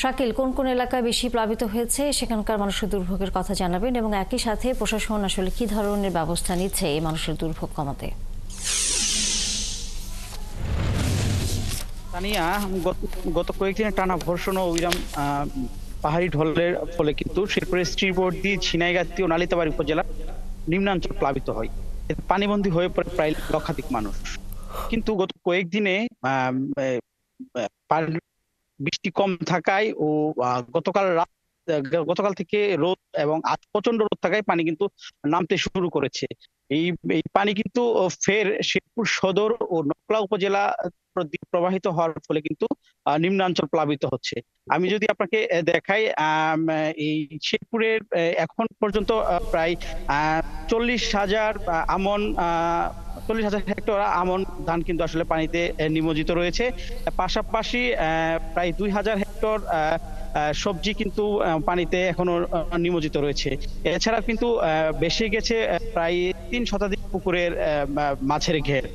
শাকিল, কোন কোন এলাকায় বেশি প্লাবিত হয়েছে সেখানকার মানুষের দুর্ভোগের কথা জানাবেন এবং একই সাথে প্রশাসন আসলে কি ধরনের ব্যবস্থা নিচ্ছে এই মানুষের দুর্ভোগ কমাতে? তানিয়া, গত কয়েকদিনের টানা বর্ষণ ও অবিরাম পাহাড়ি ঢলের ফলে কিন্তু শেরপুরের শ্রীবর্দী, ঝিনাইগাতী ও নালিতাবাড়ী উপজেলা নিম্নাঞ্চল প্লাবিত হয়। এতে পানিবন্দী হয়ে পড়ে প্রায় লক্ষাধিক মানুষ। কিন্তু গত কয়েকদিনে আহ, আহ, বৃষ্টি কম থাকায় ও গতকাল থেকে রোদ এবং আজ প্রচন্ড রোদ থাকায় পানি কিন্তু নামতে শুরু করেছে। এই এই পানি কিন্তু ফের শেরপুর সদর ও নকলা উপজেলা দিক প্রবাহিত হওয়ার ফলে কিন্তু নিম্নাঞ্চল প্লাবিত হচ্ছে। আমি যদি আপনাকে দেখাই, এই শেরপুরের এখন পর্যন্ত প্রায় 40,000 আমন 40,000 হেক্টর আমন ধান কিন্তু আসলে পানিতে নিমজ্জিত রয়েছে। পাশাপাশি প্রায় 2,000 হেক্টর সবজি কিন্তু পানিতে এখনো নিমজ্জিত রয়েছে। এছাড়া কিন্তু বেশি গেছে প্রায় 3 শতাধিক পুকুরের মাছের ঘের।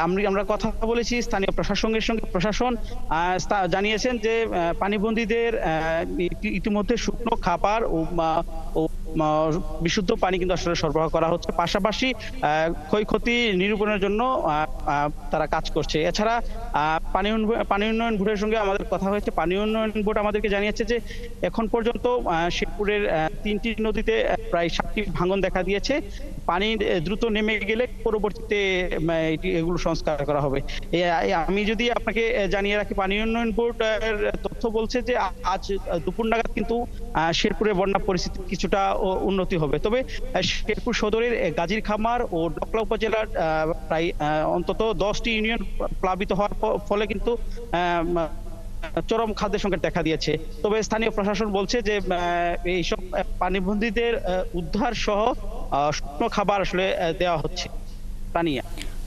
আমরা কথা বলেছি স্থানীয় প্রশাসনের সঙ্গে। প্রশাসন জানিয়েছেন যে পানিবন্দীদের ইতিমধ্যে শুকনো খাবার ও বিশুদ্ধ পানি কিন্তু আসলে সরবরাহ করা হচ্ছে। পাশাপাশি ক্ষয়ক্ষতি নিরূপণের জন্য তারা কাজ করছে। এছাড়া পানি উন্নয়ন বোর্ডের সঙ্গে আমাদের কথা হয়েছে। পানি উন্নয়ন বোর্ড আমাদেরকে জানিয়েছে যে এখন পর্যন্ত শেরপুরের 3টি নদীতে প্রায় 7টি ভাঙন দেখা দিয়েছে। পানি দ্রুত নেমে গেলে পরবর্তীতে এগুলো সংস্কার করা হবে। আমি যদি আপনাকে জানিয়ে রাখি, পানি উন্নয়ন বোর্ড তথ্য বলছে যে আজ দুপুর নাগাদ কিন্তু শেরপুরের বন্যা পরিস্থিতি কিছুটা উন্নতি হবে। তবে শেরপুর সদরের গাজীর খামার ও ডকলা উপজেলার প্রায় অন্তত 10টি ইউনিয়ন প্লাবিত হওয়ার ফলে কিন্তু চরম খাদ্যের সংকট দেখা দিয়েছে। তবে স্থানীয় প্রশাসন বলছে যে এইসব পানিবন্দীদের উদ্ধার সহ শুকনো খাবার আসলে দেওয়া হচ্ছে। তানিয়া,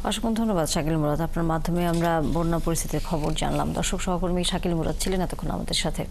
অসংখ্য ধন্যবাদ শাকিল মুরাদ। আপনার মাধ্যমে আমরা বন্যা পরিস্থিতির খবর জানলাম। দর্শক সহকর্মী শাকিল মুরাদ ছিলেন এতক্ষণ আমাদের সাথে।